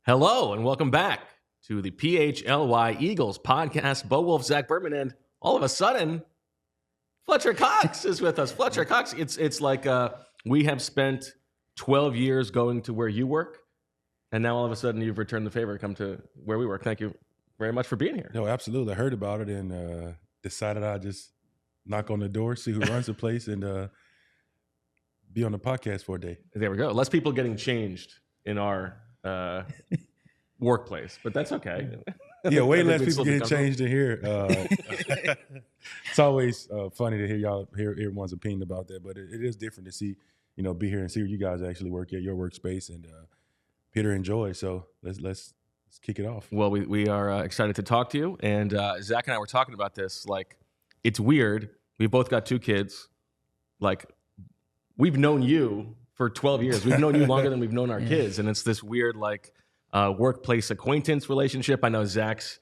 Hello and welcome back to the PHLY Eagles podcast. Bo Wulf, Zach Berman, and all of a sudden, Fletcher Cox is with us. Fletcher Cox, it's like we have spent 12 years going to where you work, and now all of a sudden you've returned the favor, come to where we work. Thank you very much for being here. No, absolutely. I heard about it and decided I'd just knock on the door, see who runs the place, and be on the podcast for a day. There we go. Less people getting changed in our workplace, but that's okay. Yeah, way less people getting changed in here. It's always funny to hear everyone's opinion about that, but it is different to see, be here and see where you guys actually work at your workspace and Peter enjoy. So let's kick it off. Well, we are excited to talk to you, and Zach and I were talking about this. Like, it's weird. We've both got two kids. Like, we've known you for 12 years. We've known you longer than we've known our kids. And it's this weird, workplace acquaintance relationship. I know Zach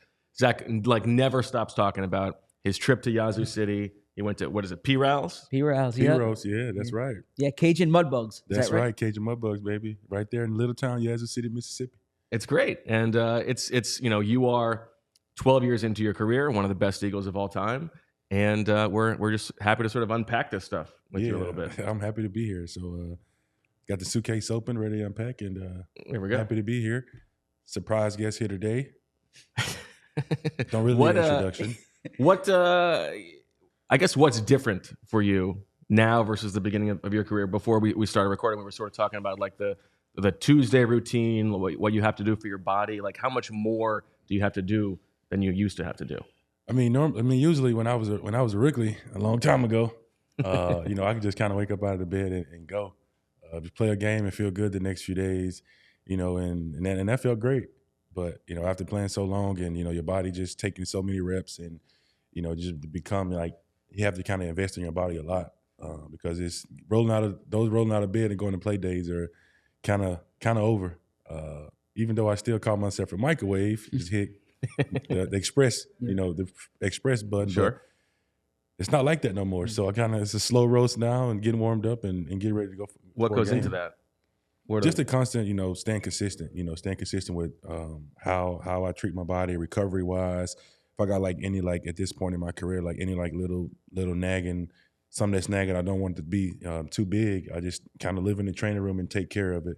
never stops talking about his trip to Yazoo City. He went to, what is it, PHLY? PHLY, yeah, that's right. Yeah, Cajun Mudbugs. That's right, Cajun Mudbugs, baby. Right there in little town Yazoo City, Mississippi. It's great. And it's you are 12 years into your career, one of the best Eagles of all time. And we're just happy to sort of unpack this stuff with you a little bit. I'm happy to be here. So got the suitcase open, ready to unpack, and here we go. Happy to be here. Surprise guest here today. Don't really need an introduction. I guess what's different for you now versus the beginning of your career? Before we started recording, we were sort of talking about like the Tuesday routine, what you have to do for your body. Like, how much more do you have to do than you used to have to do? I mean, usually when I was a Wrigley a long time ago, I could just kind of wake up out of the bed and go. Just play a game and feel good the next few days, and that felt great. But, after playing so long and, your body just taking so many reps and, just become like you have to kind of invest in your body a lot because it's rolling out of bed and going to play days are kind of over. Even though I still call myself a microwave, just hit the express, the express button. Sure. But it's not like that no more. So it's a slow roast now and getting warmed up and getting ready to go. What goes into that? Just a constant, staying consistent, staying consistent with how I treat my body recovery wise. If I got at this point in my career, any little nagging, something that's nagging, I don't want it to be too big. I just kind of live in the training room and take care of it.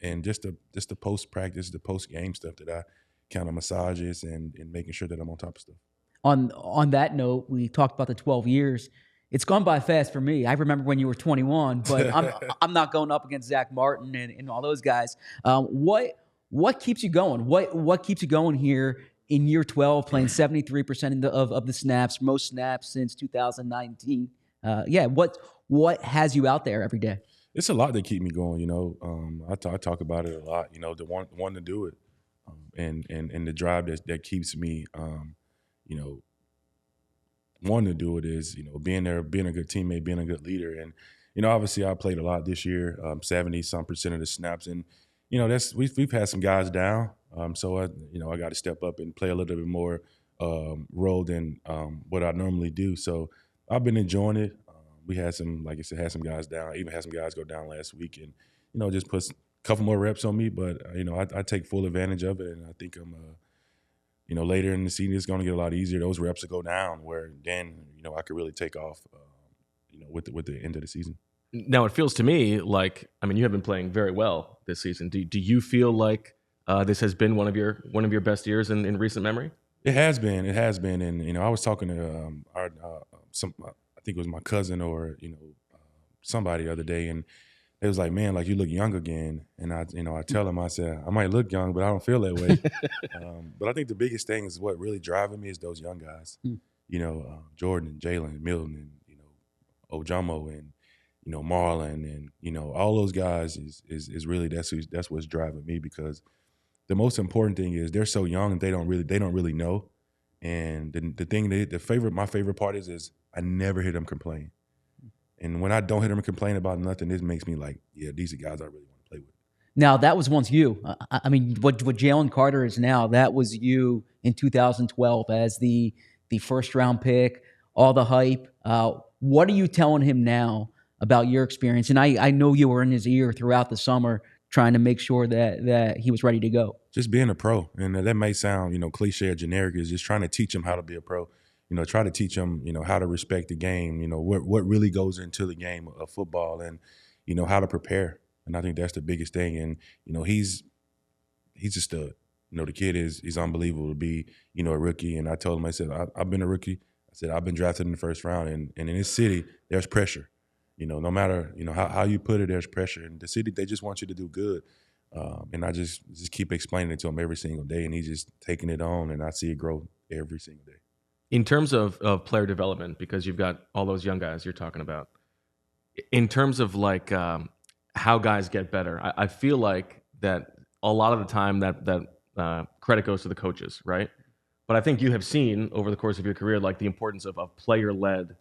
And just the post practice, the post game stuff that I kind of massages and making sure that I'm on top of stuff. On that note, we talked about the 12 years. It's gone by fast for me. I remember when you were 21, but I'm not going up against Zach Martin and all those guys. What keeps you going? What keeps you going here in year 12, playing 73% of the snaps, most snaps since 2019? What has you out there every day? It's a lot that keep me going. I talk about it a lot. The one to do it, and the drive that keeps me. Wanting to do it is, being there, being a good teammate, being a good leader. And, obviously I played a lot this year, 70-some% of the snaps. And, we've had some guys down. So I got to step up and play a little bit more role than what I normally do. So I've been enjoying it. We had some, like I said, had some guys down. I even had some guys go down last week and, just put a couple more reps on me. But, I take full advantage of it. And I think I'm later in the season, it's going to get a lot easier. Those reps will go down where then, I could really take off, with the end of the season. Now, it feels to me like, you have been playing very well this season. Do you feel like this has been one of your best years in recent memory? It has been. And, I was talking to I think it was my cousin or, somebody the other day, and it was like, man, like you look young again. And I tell him, I said, I might look young, but I don't feel that way. But I think the biggest thing is what really driving me is those young guys, Jordan and Jalen and Milton and, Ojomo and, Marlon and, all those guys is really, that's what's driving me, because the most important thing is they're so young and they don't really know. And my favorite part is I never hear them complain. And when I don't hear them complain about nothing, this makes me like, yeah, these are guys I really want to play with. Now, that was once you. What Jalen Carter is now, that was you in 2012 as the first-round pick, all the hype. What are you telling him now about your experience? And I know you were in his ear throughout the summer trying to make sure that he was ready to go? Just being a pro, and that may sound, cliche or generic, is just trying to teach him how to be a pro. Try to teach him, how to respect the game, what really goes into the game of football, and, how to prepare. And I think that's the biggest thing. And, he's a stud. The kid he's unbelievable to be, a rookie. And I told him, I said, I've been a rookie. I said, I've been drafted in the first round. And in this city, there's pressure. No matter, how you put it, there's pressure. And the city, they just want you to do good. And I just keep explaining it to him every single day. And he's just taking it on. And I see it grow every single day. In terms of player development, because you've got all those young guys you're talking about, in terms of like how guys get better, I feel like that a lot of the time that credit goes to the coaches, right? But I think you have seen over the course of your career like the importance of player-led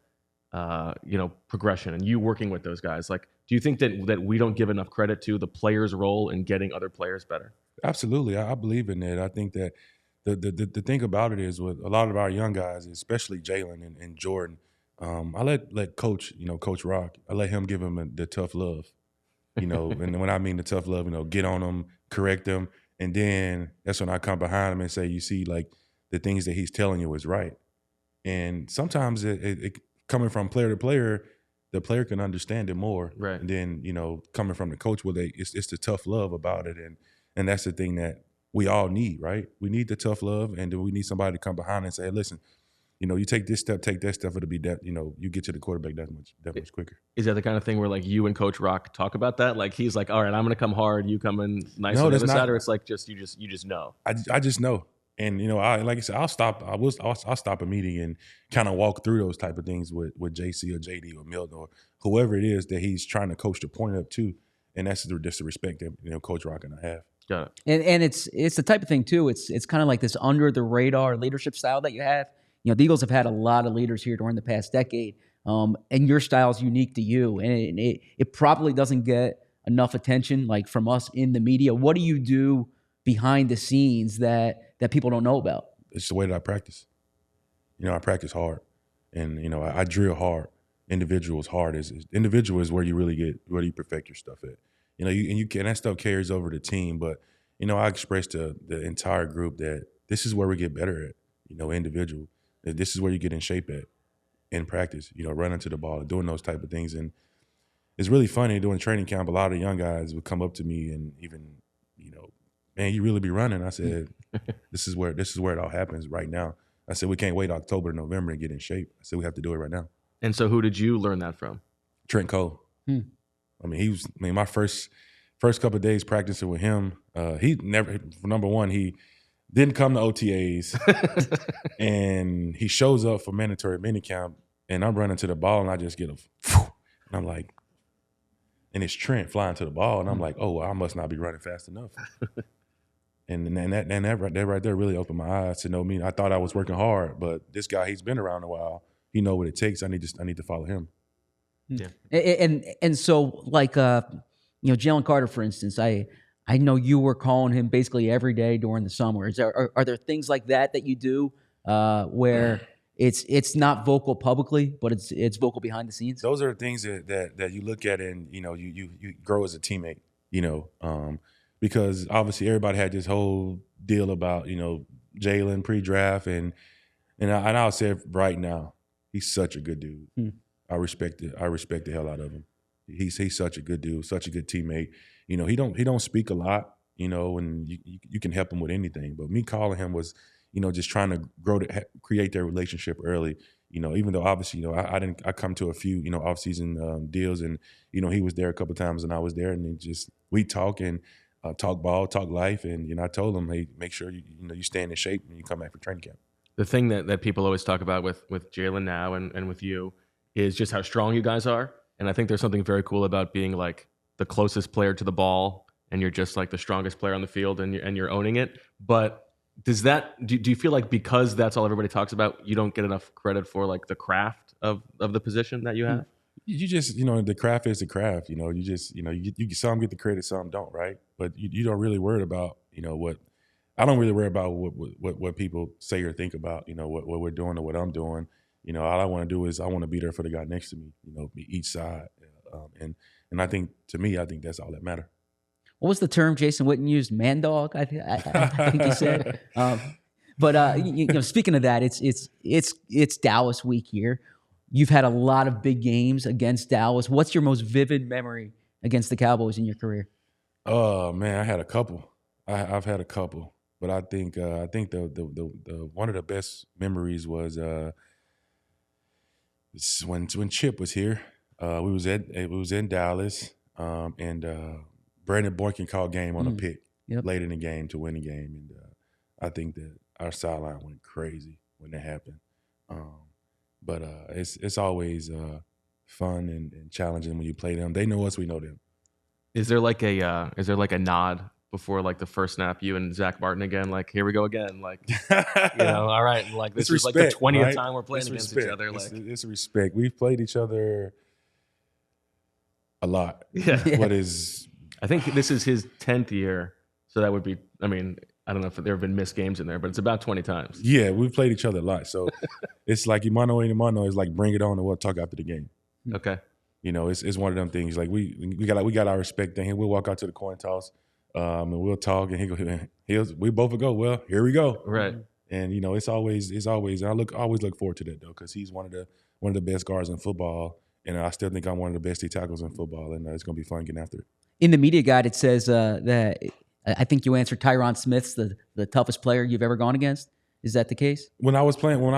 progression, and you working with those guys. Like, do you think that we don't give enough credit to the player's role in getting other players better? Absolutely. I believe in that. I think that the thing about it is with a lot of our young guys, especially Jalen and Jordan, I let Coach Rock, I let him give him the tough love, and when I mean the tough love, get on him, correct him, and then that's when I come behind him and say, you see, like the things that he's telling you is right. And sometimes it coming from player to player, the player can understand it more. Right. And then, coming from the coach, well, it's the tough love about it. And that's the thing that we all need, right? We need the tough love, and then we need somebody to come behind and say, hey, listen, you take this step, take that step, it'll be that, you get to the quarterback that much quicker. Is that the kind of thing where like you and Coach Rock talk about that? Like he's like, all right, I'm going to come hard, you come in nice on the other side, or it's like you just know? I just know. And, like I said, I'll stop a meeting and kind of walk through those type of things with JC or JD or Milton or whoever it is that he's trying to coach the point up to. And that's just the respect that, Coach Rock and I have. Got it. And it's the type of thing too. It's kind of like this under the radar leadership style that you have. The Eagles have had a lot of leaders here during the past decade, and your style is unique to you, and it probably doesn't get enough attention like from us in the media. What do you do behind the scenes that people don't know about? It's the way that I practice. I practice hard, and I drill hard. Individual is where you perfect your stuff at. And that stuff carries over the team, but I express to the entire group that this is where we get better at. Individual. This is where you get in shape at in practice. Running to the ball, doing those type of things, and it's really funny doing training camp. A lot of young guys would come up to me and even, man, you really be running. I said, this is where it all happens right now. I said, we can't wait October to November to get in shape. I said, we have to do it right now. And so who did you learn that from? Trent Cole. My first couple of days practicing with him, he never, number one, he didn't come to OTAs and he shows up for mandatory minicamp and I'm running to the ball and I just get and I'm like, and it's Trent flying to the ball and I'm like, oh, well, I must not be running fast enough. And that right there really opened my eyes to know me. I thought I was working hard, but this guy, he's been around a while. He know what it takes. I need to follow him. Yeah. And so like Jalen Carter, for instance, I know you were calling him basically every day during the summer. Are there things like that you do where it's not vocal publicly, but it's vocal behind the scenes? Those are the things that you look at and you grow as a teammate. Because obviously everybody had this whole deal about Jalen pre-draft and I'll say it right now, he's such a good dude. I respect it. I respect the hell out of him. He's such a good dude, such a good teammate. He don't speak a lot, and you can help him with anything. But me calling him was, just trying to create their relationship early. Even though obviously, I come to a few, off-season deals, and he was there a couple of times, and I was there, and we talk and talk ball, talk life, and I told him, hey, make sure you stay in shape when you come back for training camp. The thing that people always talk about with Jalen now and with you is just how strong you guys are, and I think there's something very cool about being like the closest player to the ball, and you're just like the strongest player on the field, and you're owning it. But do you feel like because that's all everybody talks about, you don't get enough credit for like the craft of the position that you have? You just the craft is the craft. You some get the credit, some don't, right? But you don't really worry about what. I don't really worry about what people say or think about what we're doing or what I'm doing. All I want to do is I want to be there for the guy next to me. Be each side, and I think to me, I think that's all that matters. what was the term Jason Witten used? Man dog, I think he said. But speaking of that, it's Dallas week here. You've had a lot of big games against Dallas. What's your most vivid memory against the Cowboys in your career? Oh man, I had a couple. I've had a couple, but I think the one of the best memories was when Chip was here. It was in Dallas, and Brandon Boykin called game on a pick late in the game to win the game, and I think that our sideline went crazy when that happened. But it's always fun and challenging when you play them. They know us, we know them. Is there like a nod before like the first snap, you and Zach Martin again, like here we go again, like all right, like this is like the 20th right? time we're playing against each other. Like it's respect. We've played each other a lot. Yeah. I think this is his 10th year, so that would be. I mean, I don't know if there have been missed games in there, but it's about 20 times. Yeah, we've played each other a lot, so it's like mano a mano is like bring it on and we'll talk after the game. Okay. It's one of them things. Like we got our respect thing. We'll walk out to the coin toss, and we'll talk, and we both will go. Well, here we go. Right. And it's always. And I always look forward to that though, because he's one of the best guards in football, and I still think I'm one of the best D tackles in football, and it's gonna be fun getting after it. In the media guide, it says that I think you answered Tyron Smith's the toughest player you've ever gone against. Is that the case? When I was playing on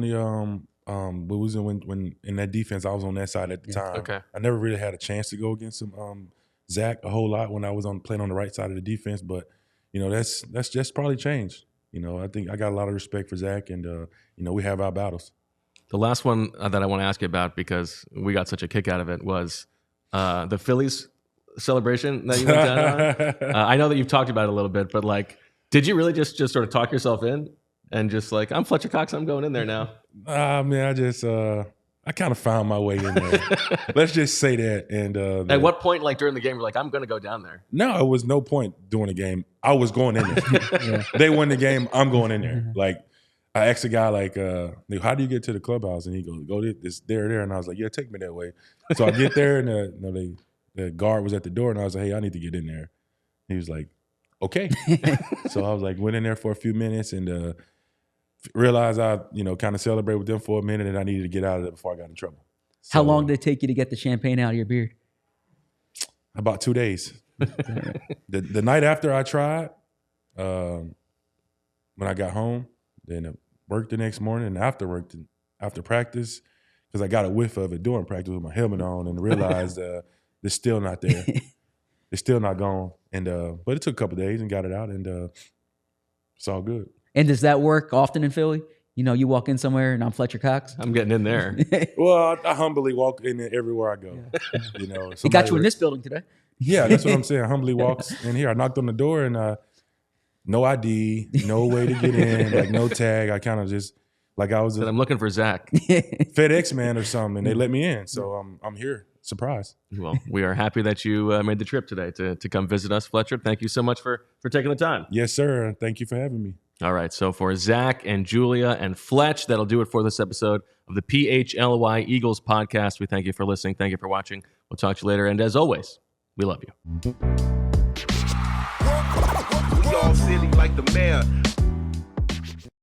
the but was when in that defense, I was on that side at the time. Okay. I never really had a chance to go against him, Zach a whole lot when I was playing on the right side of the defense. But that's just probably changed. I think I got a lot of respect for Zach, and we have our battles. The last one that I want to ask you about, because we got such a kick out of it, was the Phillies celebration that you went down on. I know that you've talked about it a little bit, but like, did you really just sort of talk yourself in and just like, I'm Fletcher Cox, I'm going in there now? Man, I kind of found my way in there. Let's just say that. And at what point, like during the game, you're like, I'm going to go down there? No, it was no point during the game. I was going in there. They won the game. I'm going in there. Like, I asked a guy, like, how do you get to the clubhouse? And he goes, go this there. And I was like, yeah, take me that way. So I get there, and the guard was at the door, and I was like, hey, I need to get in there. He was like, okay. So I was like, went in there for a few minutes and realized I, kind of celebrate with them for a minute, and I needed to get out of there before I got in trouble. So, how long did it take you to get the champagne out of your beard? About 2 days. The night after I tried, when I got home, then worked the next morning, and after practice, because I got a whiff of it during practice with my helmet on, and realized it's still not there. It's still not gone. And but it took a couple of days and got it out, and it's all good. And does that work often in Philly? You walk in somewhere and I'm Fletcher Cox. I'm getting in there. Well, I humbly walk in there everywhere I go. He got you in this building today. Yeah, that's what I'm saying. I humbly walks in here. I knocked on the door, and no ID, no way to get in, like no tag. I kind of just like I was. I'm looking for Zach, FedEx man or something, and they let me in. So I'm here. Surprise. Well, we are happy that you made the trip today to come visit us, Fletcher. Thank you so much for taking the time. Yes, sir. Thank you for having me. All right. So for Zach and Julia and Fletch, that'll do it for this episode of the PHLY Eagles podcast. We thank you for listening. Thank you for watching. We'll talk to you later. And as always, we love you. We all silly like the mayor.